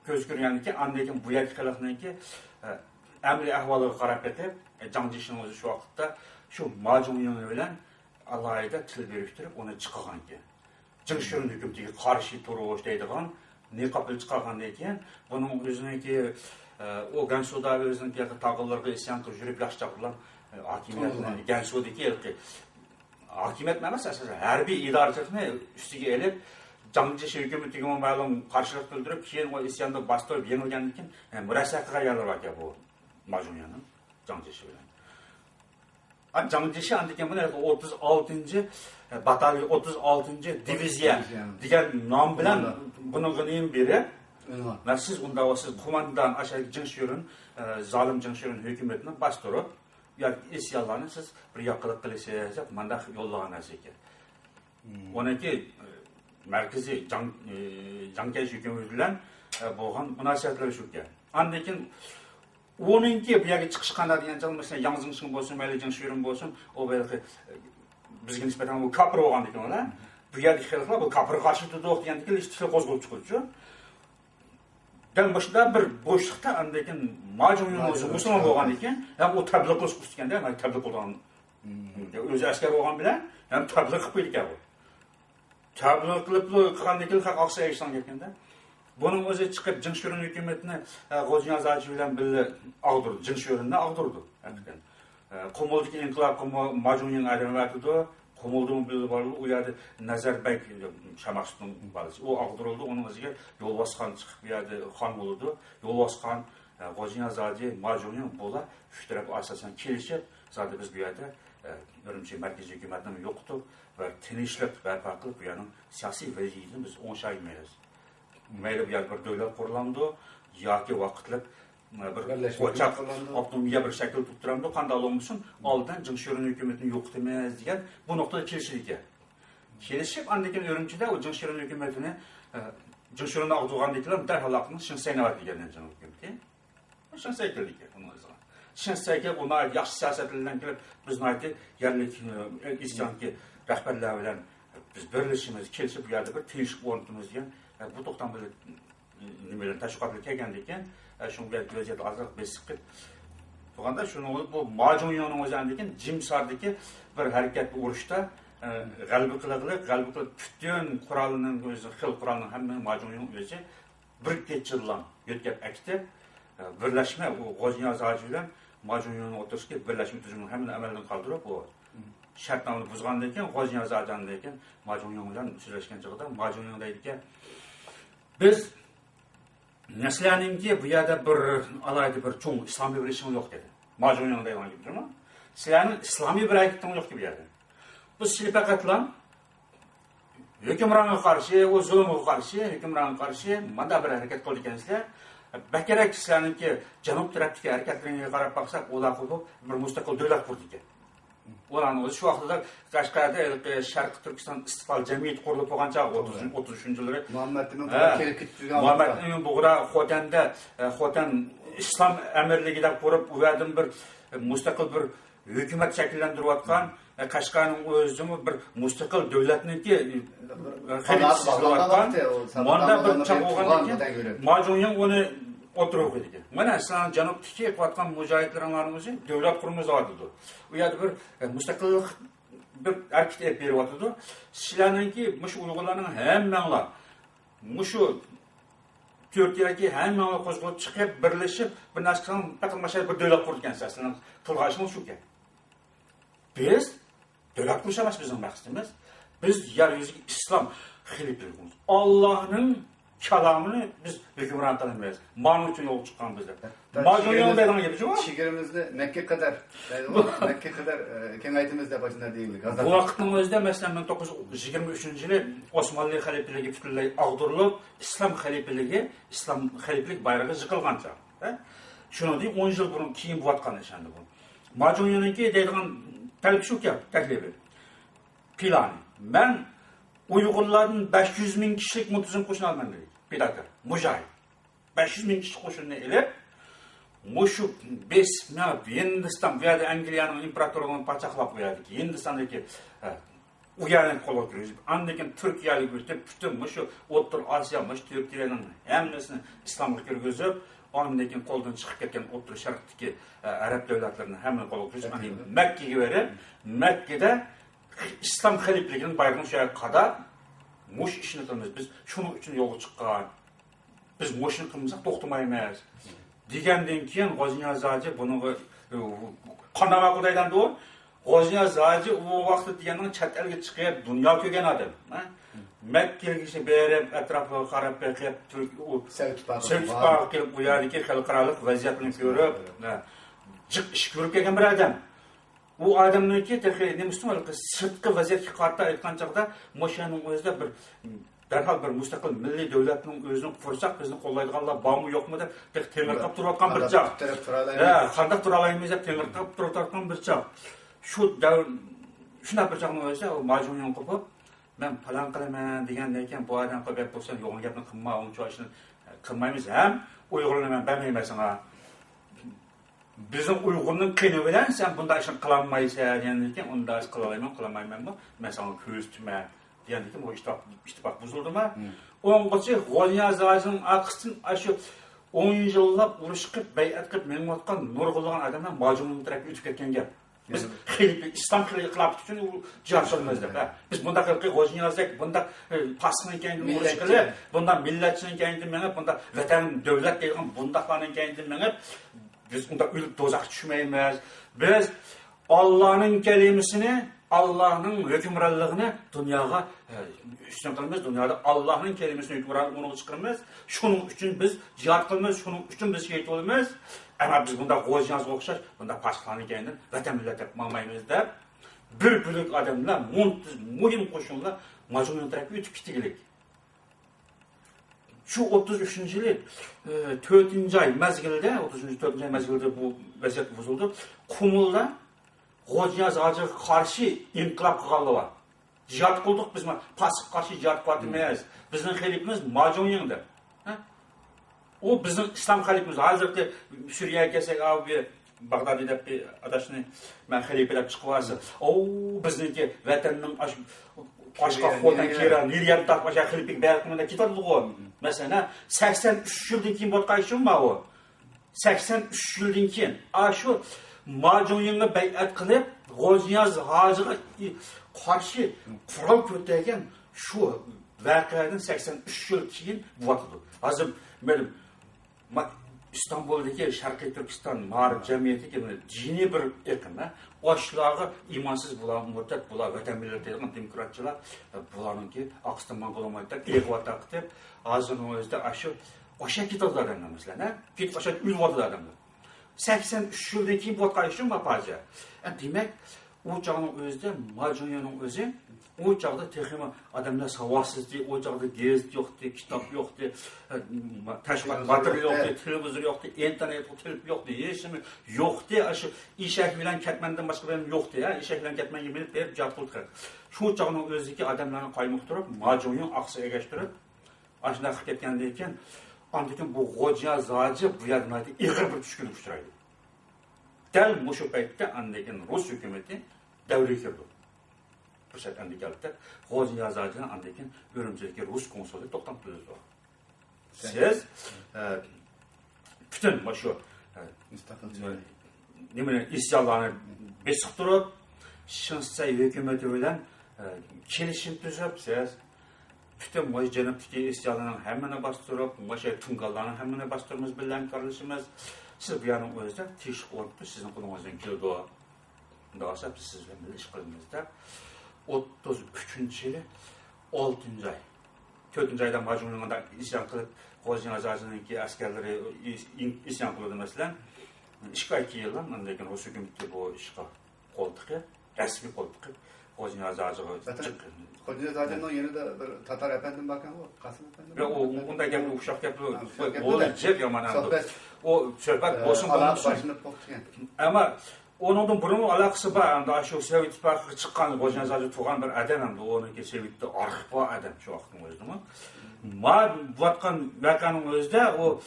ko'z ko'rgandan andan keyin bu yerga xalqninki amri ahvoliga qarab ketib, Jiang Jishin o'zi shu vaqtda shu Ma Zhongyong bilan alohida til berishtirib, uni chiqargan ekan. Jingshurin hukumatiga qarshi turish deydigan niqobli chiqargandan keyin buning o'ziniki o Gansuda o'zining tog'larga isyon qilib yurib yaxshilab hokimiyatni Gansudagi hokimiyat emas, asosan harbiy idorachilikni ustiga elib Jiang Jishin hukumatiga ma'lum qarshilik bildirib, keyin o isyonni bostirib yengilgandan keyin murosaqaga aylanib bu Ma Zhongyongning Jiang Jishin bilan. Jiang Jishin andikan buni 36-chi batalyon 36-chi diviziya degan nom bilan buning biri siz unda siz qo'mondan aşağı Jingshurin zolim Jingshurin hukumatini bostirib isyonlarni siz bir yoqqilik qilasiz deb manda yo'llagan narsa ekan. Onaki markaziy Jiang Kai hukumati bilan bo'lgan munosabatlar shu ekan. Andan keyin o'ninki bu yerga chiqish qanday degan masalan Yangzingshing bo'lsin, mayli Jingshurin bo'lsin, o belki bizga nisbatan bu kafir bo'lgan ekan ular. Bu yerga xalqlar bu kafir qarshi turdi degandan keyin ishtiqol qo'zg'ab chiqdi. Dan boshida bir bo'shliqda andan keyin Ma Zhongyong o'zi musulmon bo'lgan ekan, ham u tabliq qilish ustganda, mana tabliq qilgan. O'zi askar bo'lgan bilan ham tabliq qilib ekan u. Tabliq qilib qilgandan keyin haq oqsa ishdan ketganda buning o'zi chiqib Jingshurin hukumatini G'o'ziyan Zachi bilan birga ag'dirdi, Jingshurinni ag'dirdi. Haqiqatan. Qo'moldagi inqilob Ma Zhongyong aylanadi. Qo'moldan bilib bordi, u yerda Nazarbek Shamaxtning balasi. U ag'dirildi, uning o'ziga Yo'lbosxon chiqib yerda xon bo'ldi. Yo'lbosxon, G'o'ziyan Zachi, Ma Zhongyong bo'la shu taraf asosan kelishib, zodi biz bu yerda Urumchi markaziy hukumatni yo'qotib va tinchlik barpo qilib bu yerning siyosiy vaziyatini biz o'ngshaymaymiz. Mayli bu yer bir davlat quriladi yoki vaqtlik bir qo'chaq avtonomiya bir shakl tuttiramdi, qanday bo'lsin, oldin Jingshurin hukumatini yo'qotamiz degan bu nuqtada kelishdik. Kelishib andan keyin Urumchida o Jingshurin hukumatini Jingshurinni ag'dirganliklar darhol aqlni Shinsaynavat degan hukumati. Shinsay keldik uni o'zi. Shinsayga buni yaxshi siyosat bilan kelib bizni aytib, yerlik isyonki rahbarlar bilan biz birlashimiz, kelishib bu yerda bir tinchlik o'rnatamiz degan bu to'xtam bilan nimalar tashviqotga kelgandan keyin shunga vaziyat ozroq besiqib bo'lganda shuni bu Ma Zhongyongning o'zidan keyin Jimsardagi bir harakat urushda g'alaba qilib butun qurolning o'zi xil qurolning hammani Ma Zhongyong o'zi bir kechirlan yetkazib aktiv birlashma u G'o'ziyan Zachi bilan Ma Zhongyongni o'tirishga birlashma tuzumini hammani amaldan qoldirib bu shartnomani buzgandan keyin G'o'ziyan Zachidan keyin Ma Zhongyong bilan uchrashgan chog'da Ma Zhongyong deydi biz Nesliyaninki bu yerda bir alayda bir cho'ng islomiy bir ishim yo'q dedi. Ma Zhongyong deyman gapirma. Sizlarning islomiy bir hayoting yo'q bu yerda. Bu sizlar faqatlan hukmronga qarshi, o zulmga qarshi, hukmronga qarshi mana bir harakat qilib ekansizlar. Bakarak sizlarninki janub tarafdagi harakatlarga qarab baqsak, ular qilib bir mustaqil davlat qurdi ekan. Ularning o'zi shu vaqtda Qashqarda Sharq Turkiston istiqlol jamiyati qurilib bo'lgan chaq 33-yillari Muhammadning Bug'ra Xotanda Xotan islom amirligida qurib, u yerdan bir mustaqil bir hukumat shakllantirayotgan Qashqarning o'zini bir mustaqil davlatniki xalqsizlayotgan mana bir chaq bo'lgandan keyin Ma Zhongyong uni o'tirib ekan. Mana sizlar janubdagi qilayotgan mujohidlarning o'zi davlat qurimiz oldi. U yerda bir mustaqillik bir arxitektur beryapti. Sizlarningki mush Uyg'urlarning hammanglar mushu Turkiyaga hammanglar qo'zg'alib chiqib, birlashib, bir narsa faqat mana bir davlat qurgansiz. Sizlarning qilg'ishimiz shu ekan. Biz davlat qurishimiz bizning maqsadimiz. Biz yer yuziga islom xilofligimiz. Allohning kalamını biz hükümran kılamayız. Manın için yol çıkan bizler. Majunyan deydiğin gibi şu. Şiirimizni Mekke kadar, Mekke kadar kengaytımızda başına değildik. Bu vaktin özde mesela 1923-yılı Osmanlı halifeliği fikirleri ağdırılıp İslam halifelik bayrağı yıkılgan çağ. Şunu diyeyim 10 yıl burun keyin buatkan eşendi bu. Majunyanınki deydiğin talep şu ki teklifi. Planı. Ben Uygurların 500 bin kişilik muntazam koşun almam gerek. Bir dakika. Mujahid. 500 bin kişilik koşunu elip Muşu biz Hindistan veya Angliyanın imparatorluğunu paçaklap koyardı ki Hindistan'daki uyanık kolu kırıyoruz. Andaki Türkiye'li bütün Muşu Otur Asya'mış Türkiye'nin hemnesini İslam'ı kırgızıp andaki koldan çıkıp ketken Otur Şark'taki Arap devletlerinin hemen kolu kırıyoruz. Mekke'ye verip Mekke'de İslam halifliğinin bayrağını şöyle kadar Muş işini kılmız. Biz şunun için yolu çıkkan. Biz Muş'unu kılmızsak toxtamaymayız. Degenden keyin G'ozniyaz Hacı bunu qanama Xudaydan doğru. G'ozniyaz Hacı o vaqtda deganning chet elga chiqib dunyo ko'rgan odam. Mekke'ga berib atrofga qarab beqib Selçuk'a kelib bu yerdagi xalqaro vaziyatni ko'rib, jiq ish ko'rib kelgan bir odam. Bu adamniki texnik musulmon sirtqi vaziyatga qarata aytgan chaqda Mo'shaning o'zida bir darhol bir mustaqil milliy davlatning o'zini qursak bizni qo'llaydiganlar bormi yo'qmi deb temirqab turayotgan bir chaq. Qanday tura olamiz deb temirqab turayotgan bir chaq. Shuna bir chaqni o'zida u majunyon qilib men plan qilaman degandan keyin bu odam qilib bo'lsa yo'g'on gapni qilma, uncha ishni qilmaymiz ham Uyg'urlarni men bilmayman ha. Bizim Uygur'un qiyni bilan sen bunda ishni qilolmaysan degandan keyin unda ish qila olaman, qilolmaymanmi? Men sana ko'z tutma degandan keyin bu ittifoq buzildimi? O'ng'ichi G'ozniyaz Hacıning aqstin shu 10 yillab urush qilib, bay'at qilib menotgan nurg'ulg'an odamlar majunun tarafga o'tib ketgan gap. Biz İslam xilqilab uchun u jihadchiligimiz deb. Biz bunda qilib G'ozniyazdak, bunda pasning kayni urush qilib, bunda millatchining kayni menib, bunda vatan davlat degan bundaqlarning kayni menib biz bunda ölüp dozaq düşmeyimiz. Biz Allah'ın kelimesini, Allah'ın hükümranlığını dünyaya üstün kılmamız. Dünyada Allah'ın kelimesini hükümranlığını çıkarmamız. Şunun için biz cihat kılmamız, şunun için biz şehit olmamız. Ama biz bunda G'ozniyaz okşar, bunda paşkanı kendin, vatan millet yapmamayımız da bir büyük adamlar, muhim koşullar majunun tarafı ütüp gittigilik. Şu 33. yılı 4. ay mezgilde, 34. ay mezgilde bu vaziyet bozuldu. Kumulda G'ozniyaz Hacı'ya karşı inkılap kılgalı var. Cihat kıldık biz, pasık karşı cihat kılmayız. Bizim halifimiz Majunyan'dır. O bizim İslam halifimiz. Hazırda Suriye'ye gelsek abi, Bağdadi'de bir adaşını ben halifelep çıkıvazı. O bizdeki vatanın başka koldan kira, Niryan takmaşa haliflik beyakımında kitabı o. Mesela 83 yıldan keyin botqan işim var o. 83 yıldan keyin. Şu Majunyan'a bay'at qilib, G'ozniyaz Hacı'ga qarshi qurol ko'targan şu voqeadan 83 yıl keyin bo'ldi. Hozir benim İstanbul'daki Şarkı Türkistan Mağrib Cemiyeti gibi dini bir ekime, oşlağı imansız bulan, murtat bulan, vatan milleti demokratçılar bulanın ki Akstan'dan bulamaydı, ilgivata aktif, ağzının özde aşı, oşa kitaplar adamlar mesela, ne? Git oşa ülvadı adamlar. 83 yıldan keyin botqa işim var parça. Demek, o çağın özde, Majunyanın özü, o çağda texmi adamlar savadsızdı, o çağda gez yoktu, kitap yoktu, teşvikat batırı yoktu, televizyon yoktu, internet yoktu, yeşimi yoktu. Şu işek bilen ketmenden başka benim yoktu ya. İşek bilen ketmen gibi bir cevap buldu. Şu çağın özdeki adamların kaymak durup, Majunyan aksıya geçtirip, aşında kırk etkendeyken, andikin bu G'ozniyaz Hacı bu yerden iğir bir düşkünlük uçuraydı. Del bu şu payette andikin Rus hükümeti devre girdi. Fırsat andi geldi. G'ozniyaz Hacı'nın andikin Örümcek'teki Rus konsolu to'xtatib o. Siz bütün şu isyanlarını besib turib, Shinsay hükümeti bilen kelishim tuzib, siz bütün bu janubdagi isyanlarning hammani bastırıp, o'sha tungallarning hammani bastırmamız bilan qarashimiz. Siz bu yerning o'zida tesh qo'yibdi, sizning qo'lingizdan keldi. Unda olsa biz siz bilan ish qilamiz deb 33 yili 6. ay 4-nji aýda Majnun'da isyan kılıp Gozyan Azazynynki askerleri isyan kıldı mesela. 2 ay ýyldan lekin o hökümetde bu işe goldyky, resmi goldyky. Gozyan Azazı Gozyan Azazynın ýerinde bir Tatar efendim bakan o, Kasım efendim. Ve onda gel uşak gel o jep yaman andy. O söhbet bolsun ama onun burun alakası var. Anda şu Sovet İttifakı çıkan Gozyan Azazı tuğan bir adam andy. Onunki Sovetde arxip var adam şu wagtyň özünde. Ma vatkan vakanın özde o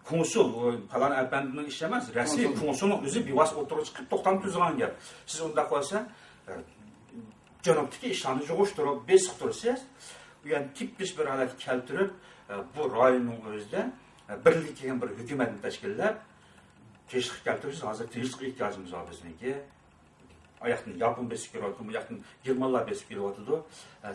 konsul falan efendinin işlemez. Resmi konsulun özü bir vas oturup çıkıp toktan tüzülen gel. Siz onda koysa Janobdaki işlerini joğuşturup besiqtirsiz. Yani tipmiş bir halat keltirip bu rayonun özde birlik kelgen bir hökümetni teşkillep teşvik keltirsiz. Hazır teşvik ihtiyacımız var bizniki. Ayaqtın yapın besip kelyapdy, bu ýakdan Germanlar besip kelyapdy.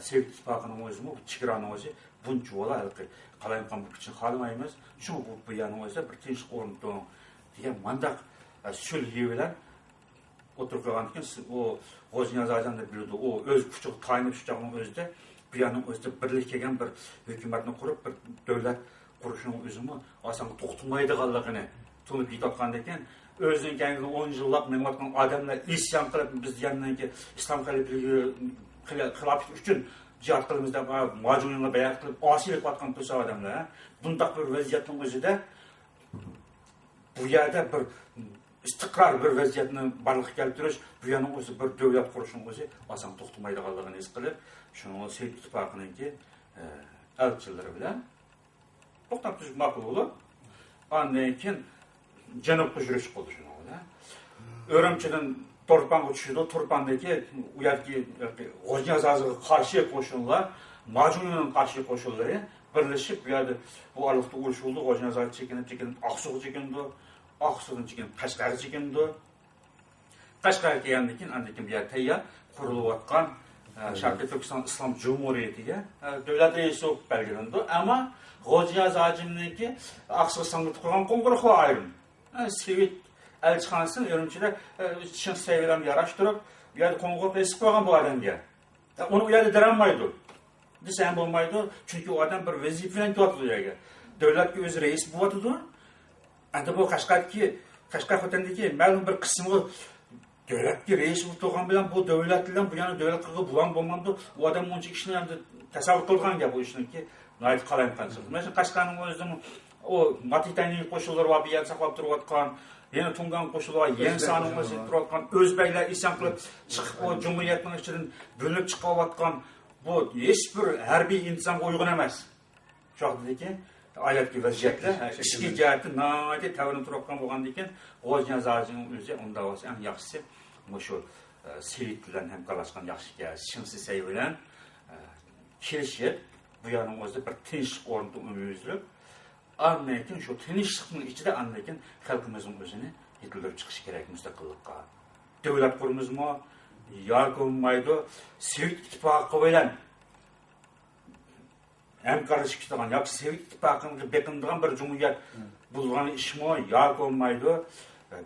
Sovet İttifakının özü, bu çigiranın özü bunça bola halky galaýan bu için halamaýmaz. Şu bu ýanyň özü bir tinçlik orundy diýen mandak sülhi bilen oturup ýagandykin o Gozyan Azazynda bildi. O öz küçük taýynyp şuçagyň özde bu ýanyň özde birlik kelgen bir hökümetni kurup bir döwlet kuruşynyň özümi asan toktunmaýdyganlygyny tunup ýetýändiň eken. Özünün kendini 10 yıllap meňatkan adamlar isyan kılıp biz yanınki İslam hilafeti üçün cihat kılımızda Majnun'la beýan kılıp asilik atkan töse adamlar. Bundaq bir vaziyetning özüde bu ýerde bir istikrar bir vaziyetni barlyk keltiriş, bu ýanyň özü bir döwlet kuruşynyň özü asan toktunmaýdyganlygyny his kılıp, şunu Sovet İttifakynynki elçilleri bilen toktak tüzük makul bolup, andan keyin Janobga jüriş boldy şunu da. Örümçinin Torpan uçuşydy, Torpandaki uýarki Gozyan Azazyga karşı koşunlar, Majnun'un karşı koşulları birleşip bu ýerde bu aralykda uruşuldy. Gozyan Azazı çekinip Aksugy çekindi, Aksugyny çekinip Kaşgary çekindi. Kaşgary kelgendiň keyin andan keyin bu ýerde taýýar kurulyp atkan Şarkı Türkistan İslam Cumhuriyeti'ye döwlet reisi bolup belgilendi. Ama Gozyan Azazynynki Aksugy saňgytyp goýan kongressga aýrym. Sovet elçixanasının örümçide çin sevilen yaraştırıp bir yerde kongressga esip koygan bu adamga. Onu u ýerde direnmaýdy. Desem bolmaýdy, çünkü o adam bir wezife bilen ýatydy ýerge. Döwletke özü reis bolýardy. Anda bu Kaşgar hotendeki ma'lum bir kısmı döwletke reis bolup turgan bilen bu döwlet bilen bu ýany döwlet kılgy bulan bolmandy. O adam onça işini ýa-da tasawwur kılgan ya bu işinki. Naýat galaýan. Mesela Kaşgaryň özüniň o Matitayny koşulları var, bir yer saklap durup atkan, yeni Tungan koşulu var, yeni sanyň özü durup atkan, özbekler isyan kılıp çıkıp o Cumhuriyetiniň içinden bölünüp çıkıp atkan, bu hiç bir herbi intizamga uygun emas. Şu wagtdaki aýatky vaziyetler, işki jähäti naýat täwrin durup atkan bolgandan eken, Gozyan Azazynyň özü onda bolsa en ýaxşysy şu Sovet bilen hem galaşkan ýaxşy gäl, şinsi seý bilen kirişip bu ýanyň özü bir tinçlik orundy umumyüzlük. Anlayken şu tinçlikning içinde anlayken halkymyzyň özüni ýetildirip çykyş gerek müstakillikka. Döwlet kurumuzmy ýargynmaýdy. Sovet İttifakı bilen hem karışık gitgan, ýa Sovet İttifakyny bekindigan bir jumhuriyet bulgan işmi ýargynmaýdy.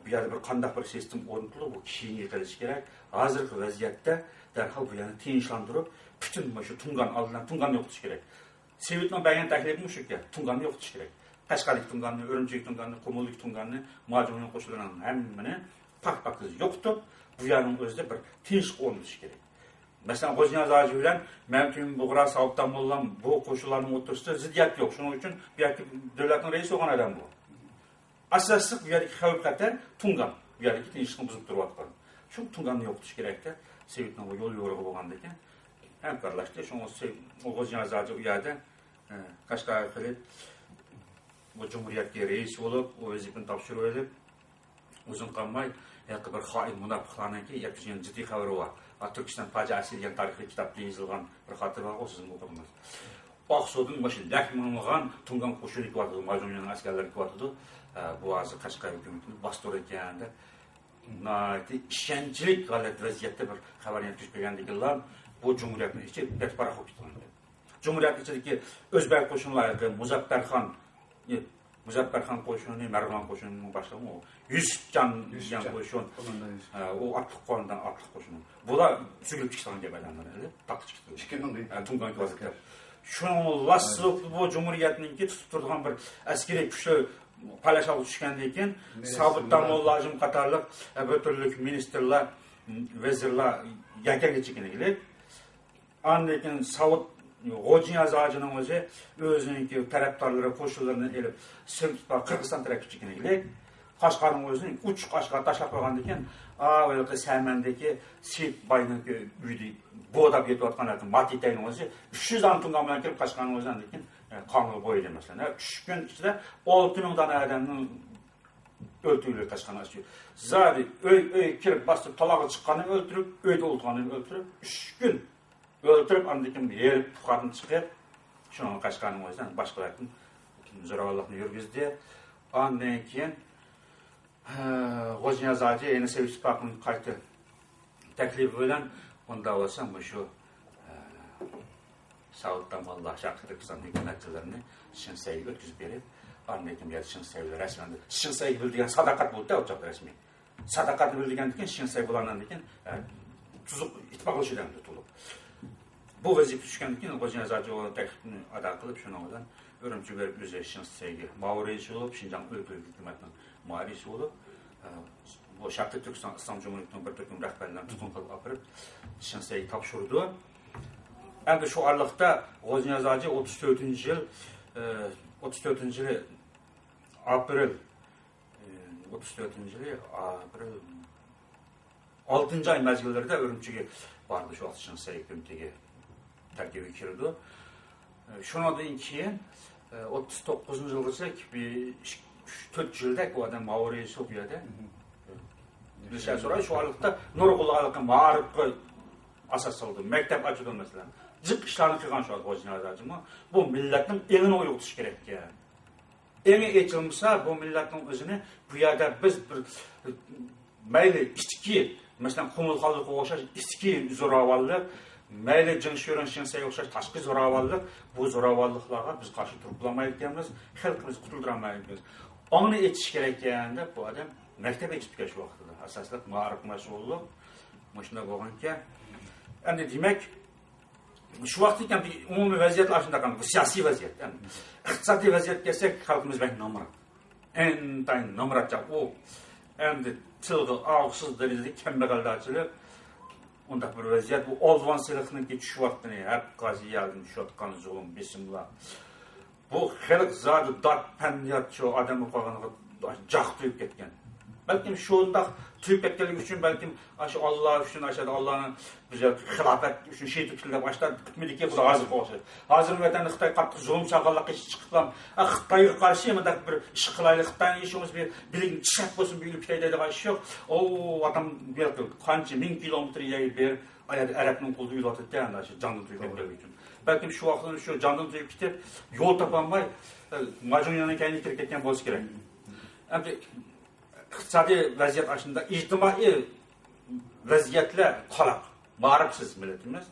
Bu ýerde bir kandak bir sistem oruntuly, bu kişiyi ýetiliş gerek. Hazırky waziyetde derhal bu ýany tinçlandyryp, bütün şu Tungan aldynan Tungan ýoktuş gerek. Sovetniň beýan taklifini şu ki, Tunganny ýoktuş gerek. Kaşgaryk Tunganny, Örümçek Tunganny, Komullyk Tunganny, Majnunyň koşullarynyň hemmini pak ýoktup, bu ýanyň özünde bir tinçlik orundyş gerek. Mesela Gozyan Azazı bilen Memtün Buğra Savuptan bolan bu koşullaryň oturuşda ziddiyet ýok. Şonuň üçin bu ýerki döwletiň reisi bolgan adam bu. Asasy bu ýerki hewpkater Tungan, bu ýerki tinçlikni buzup durup atkan. Şu Tunganny ýoktuş gerekde. Sovetniň o ýol ýorugy bolganda eken. Hem karlaşdy, şoňa Gozyan Azazı bu ýerde Kaşgar kılıp bu Cumhuriyetke reis bolup, o wezipini tapşyryp edip, uzun kalmay, ýa-da bir hain munapyklanan ki, ýa-da ciddi haberi var. Türkistan faciasi diýen taryhy kitapda ýazylgan bir hatyr bar, o siziň okudunuz. Aksugyň başy läkmängan Tungan koşuny ýetdi, Majnunyň askerleri ýetdi. Bu azy Kaşgar hökümetini bastur etýände, naýat işençlik galat waziyetde bir habar ýetişmegendigiler bu Cumhuriyetniň içi betpara hukuklandy. Cumhuriyet içindeki özbek koşunları Muzafferhan koşunu, Mervan koşunun başlığı o 100 can koşun. O atlık konudan atlık koşunu. Bu da sürüp çıkan gibi adamlar. Taklı çıktı. Tungan vaziyette. Şunun lassılıklı bu Cumhuriyetninki tutup turgan bir askeri güçlü paylaşalı düşkəndə ekan, Sabit Damollacım qatarlıq ötürlük ministerlər, vezirlər yakar geçikinlik. Anlakin Sabit Gojniyaz ağacının özününki taraftarları, koşullarını elip Sırpspa, Kırgızstan tarafı geçikinlik. Kaşgar'ın özünün uç Kaşgar taşak koyğandı ekan, öyle Sərməndəki Seyit bayının üyüdü, boğdap yetip atqan atın, Matitay'nın özü 300 antın qamına kelip Kaşgar'ın özündən ekan, kanlı boyaydı mesela. 3 gün içinde 6000 tane adamın öldürülür Kaşgar'ın açıyor. Zaten öy kirip basıp talağı çıkanı öldürüp, öyde olduğunu öldürüp 3 gün öldürüp andakin yerip tukarını çıkıp şunun Kaşgar'ın özündən başkalarının zoravallıqını yürgüzdü. Ondan keyin Gojniyaz ağacı yeni Sovet İttifaqının qayta təklifi bilen onda olsam bu şu Sabit Damolla Şarkı Türkistan hükümetçilerini Şinse'yi ötküzüp verip anlaydım ya Şinse'yi resmen Şinse'yi bildiğin sadakat buldu da olacak resmi. Sadakat bildiğin diken Şinse'yi bulandan diken tuzuk ittifak ölçüden tutulup. Bu vazife düşkən diken Gojniyaz ağacı o təklifini ada kılıp şuna olan örümcü verip üzeri Şinse'yi mağruriyesi olup Şincan Ölkülük hükümetinin mağruriyesi olup bu Şarkı Türkistan İslam Cumhuriyeti'nin bir takım rəhbərlərini tutun kılıp apırıp Şinse'yi tapşırdı. Hem de şu aralıkta Gojniyaz ağacı 34. yıl April 6. ay mezgillerinde Örümçüge vardı şu atışın sayıklıntegi terkibi kirdi. Şuna deyin ki 39. yılda bir 4 yılda bu adam Mağuriye Sofya'da bir şey sonra şu aralıkta Nurgul Alık'ın mağarıpı asas oldu. Mektep açıldı mesela. Cık işlerini kıygan şu an Gojniyaz ağacı mı? Bu milletin elini oyuqtuş gerek yani. Eni etilmişse bu milletin özünü bu yerde biz bir meyli içki, mesela kumul kalıqı oxşaş içki zoravallık, meyli cins yörünşenseye oxşaş taşqı zoravallık, bu zoravallıqlara biz karşı turplamayız deyimiz, xalqımız kutulduramayız. Onu etiş gerek yani bu adam mektep etişip şu vaxtıda. Asaslık mağarıqması oldu. Maşında boğanken. Yani demek şu vaxtda bir umumi vaziyet aşında qaldı, bu siyasi vaziyet. Yani iqtisadi vaziyet gelsek halkımız belki namırat. En tayin namıratca o. Hem de çılgı, ağıksız derecede kembeğaldaçılık. Onda bir vaziyet bu olvansılıqının ki şu vaxtını hep qazi yardım şu atqanı zulüm besimler. Bu xalq zadı dat pənniyatçı adamı qoğanığı caq duyup ketken. Belki şu anda tüyüp etkilik üçün, belki Allah üçün aşağıda Allah'ın bize xilafet üçün şey tükürle başlar, bitmedik ki bu da hazır olsun. Hazır vətən Xitay qatıq zulüm çağırlıq işi çıqıqlam. Xitay'a karşı mı da bir işi qılaylı, Xitay'ın işimiz bir bilin çiçek olsun, bir ülü pitayda da iş yok. O adam belki kançı 1000 kilometre yayı bir Ərəbinin quldu yol atıp deyən de canlı tüyüp etkilik üçün. Belki şu vaxtın şu canlı tüyüp gidip yol tapanmay, Macunyanın kendini kirk etken boz gerek. İqtisadi vaziyet aşında ictimai vaziyetler qalaq, mağrıpsız milletimiz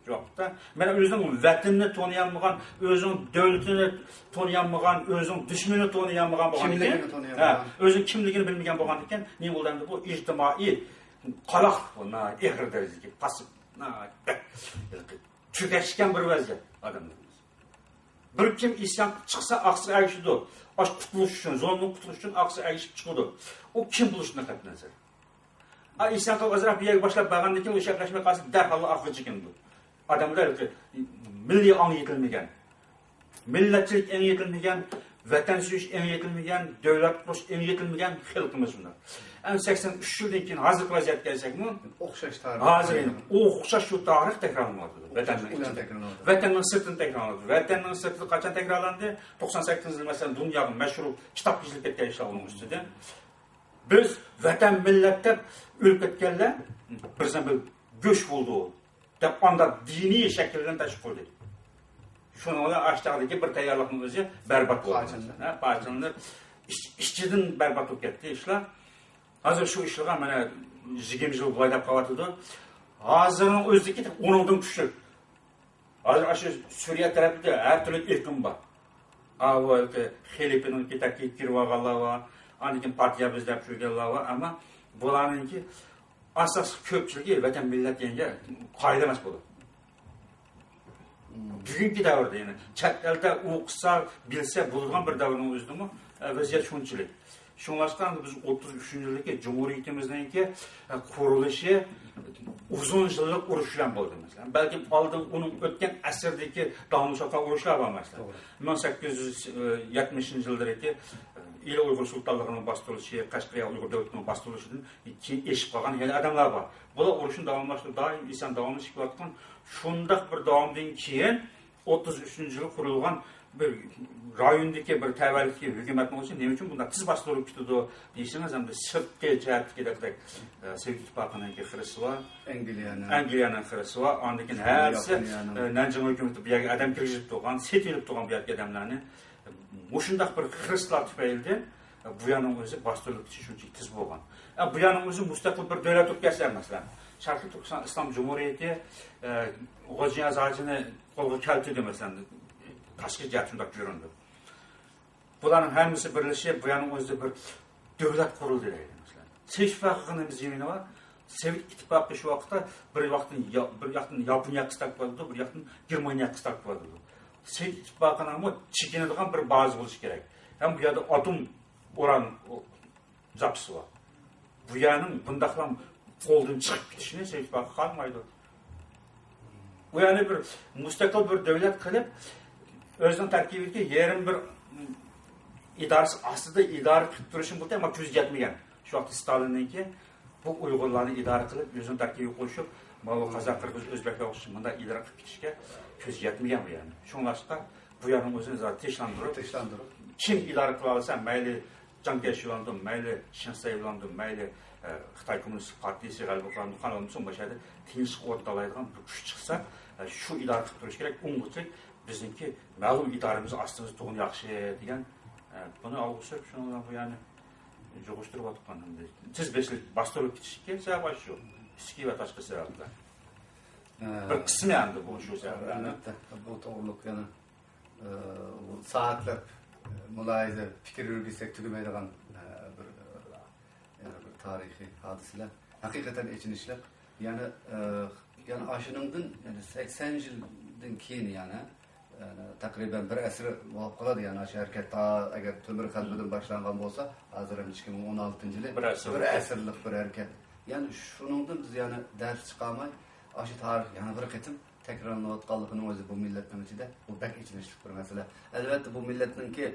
yok da. Mənim özünün vətənini tanıyanmağan, özünün dövlətini tanıyanmağan, özünün düşməni tanıyanmağan kimligini tanıyanmağan, özünün kimligini bilməyən boğan ikən, ne oldu bu ictimai qalaq, ona ehir dereceki pasıb, çökəşkən bir vaziyet adamlarımız. Bir kim isyan çıksa aksı erişidir. Aş kutuluş üçün, zulmün kutuluş üçün aksı erişip çıkıdır. O kim buluşuna katlanır? İsyan kalk azraq bir yer başlayıp bağandaki o şəkləşmə qalsın dərhallı akıcı kimdir. Adamlar ki, milli an yetilməyən, milletçilik en yetilməyən, vətən söyüş en yetilməyən, dövlət quruş en yetilməyən xalqımız bunlar. 83 yıldan keyin hazır vaziyet gelsek mi? Oxşaş tarih. Hazır, oxşaş şu tarih tekrarlanmadı. Vətənin sırtını tekrarlandı. Vətənin sırtı kaçan tekrarlandı? 98 yıl mesela dünyanın meşhur kitap gizlik etken işler olmuş üstüde. Biz vətən millətdə ülketkenler bir zaman göç buldu. Dep anda dini şekilden teşvik oldu. Şunu aşağıdaki bir tayarlıqın özü berbat oldu. Parçalandı. İşçinin berbat oldu gitti işler. Hazır şu işliğe mənə 20 yıl qaydap qavatıdı. Hazırın özdeki 10'dan küçük. Hazır aşı Suriye tərəfində hər türlü irkin var. Xelipinin ki taki kirvağalar var. Andikin partiya bizdə püşürgələr var. Ama bunların ki asas köpçülüğü vətən millət deyince qaydamas bulur. Bugungi davrda yani chet elda o'qisa, bilsa bo'lgan bir davrning o'zida vaziyat shunchalik. Şunlaşkan biz 33 yıllık Cumhuriyetimizdeki kuruluşu uzun yıllık uruş bilen oldu mesela. Belki aldığım onun ötken əsrdeki davamlaşan uruşlar var mesela. 1870 yıldaki İl Uygur Sultanlığının bastırılışı, Kaşkaya Uygur Devleti'nin bastırılışının eşit kalan yeni adamlar var. Bu da uruşun davamlaştığı daim insan davamlaşık vaktan şundak bir davamdan keyin 33 yılı kurulgan bir rayondaki bir təvəllüdki hükümetin olsun ne için bunlar tiz bastırılıp tutudu deyirsiniz hem de sırtki cəhətki de Sovet İttifaqının xırısı var. Angliyanın xırısı var. Andakin hərsi Nanjing hükümeti bir yerге adam kirgizip tuğan, set edip tuğan bir yerge adamlarını muşundaq bir xırıslar tüpəyildi. Bu yanın özü bastırılıp şunçik tiz bolğan. Bu yanın özü müstakil bir dövlət ötkəslər mesela. Şarkı Türkistan İslam Cumhuriyeti G'oji Azajini qo'lga keltirdi mesela. Tashqi jihat shundoq ko'rindi. Bularning hammasi birlashib, bu yerning o'zida bir davlat qurildi deydi masalan. Sovet ittifoqining biz yemini var. Sovet ittifoqi shu vaqtda bir vaqtdan Yaponiya qistab qoldi, bir vaqtdan Germaniya qistab qoldi. Sovet ittifoqining chekinadigan bir baza bo'lishi kerak. Ham bu yerda atom uran zapisi var. Bu yerning bundaqlam qo'ldan chiqib ketishini Sovet ittifoqi qalmaydi. Bu yani bir müstakil bir devlet qilib özünün tərkibidəki yerin bir idarəsi aslında idarə qilib turishim bo'ldi, amma ko'z yetmagan. Shu vaqt Stalinninki bu Uyg'urlarni idora qilib, o'zini tarkibiga qo'shib, mana Qozoq, Qirg'iz, O'zbeklar o'xshash bunda idora qilib ketishga ko'z yetmagan bu yani. Shunlashqa bu yerning o'zini tinchlantirib, kim idora qila olsa, mayli Chiang Kai-shek, mayli Chen Shui-bilan, mayli Xitoy Kommunist partiyasi g'alaba qilgan boshada tinch o'rtalaydigan bir kuch chiqsa, shu idora qilib turish kerak. Unga bizimki ma'lum idoramiz astimizda to'g'ri yaxshi degan buni olg'ishib shuni yani jo'g'ishtirib otganimda siz beslik bostirib ketishga sabab shu ichki va tashqi sabablar bir qismi endi bu shu sabab albatta bu to'g'riliq yana soatlab muloyiza fikr yurgizsak tugamaydigan bir tarixiy hodisalar haqiqatan ichinishlar yani ashuningdan yani 80 yildan keyin yani takriben bir asr bo'lib qoladi yani shu harakatda agar Temir qalbidan boshlangan bo'lsa hozir 2016 yili bir asrlik bir harakat yani shuningdan biz yani dars chiqamay shu tarix yana bir qatim takrorlanayotganligini o'zi bu millatning ichida bu bak ichinishlik bir masala. Albatta bu millatninki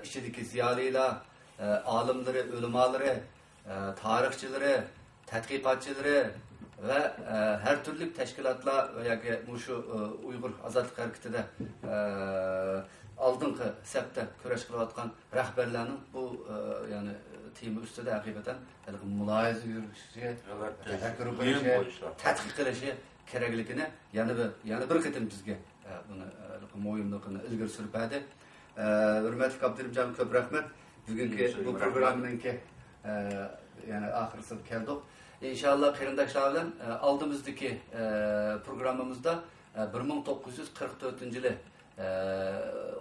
ichidagi ziyolilar, olimlari, ulamolari, tarixchilari, tadqiqotchilari ve her türlü teşkilatlar veya şu Uygur Azadlık Hareketi'de aldığın septe küreş kılavatkan rehberlerinin bu yani timi üstüde hakikaten mülayiz yürüyüşü, tefekkür kılışı, tetkik kılışı kereklikine yani bir kıtım bizge bunu moyumlukunu ilgir sürpedi. Hürmetli Abdülhamid köp rahmet. Bugünkü bu programınınki yani ahırısı keldik. İnşallah qarindoshlar bilan oldimizdagi programmamizda 1944 yili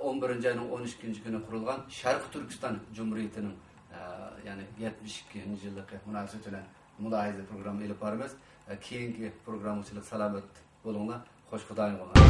11 ayning 12 kuni qurilgan Sharq Turkiston Cumhuriyetining yani 72 yillik munosabati bilan muloyiza programma olib boramiz. Keyingi programmachilik salomat bo'linglar. Xo'sh, Xudoyim bo'lsin.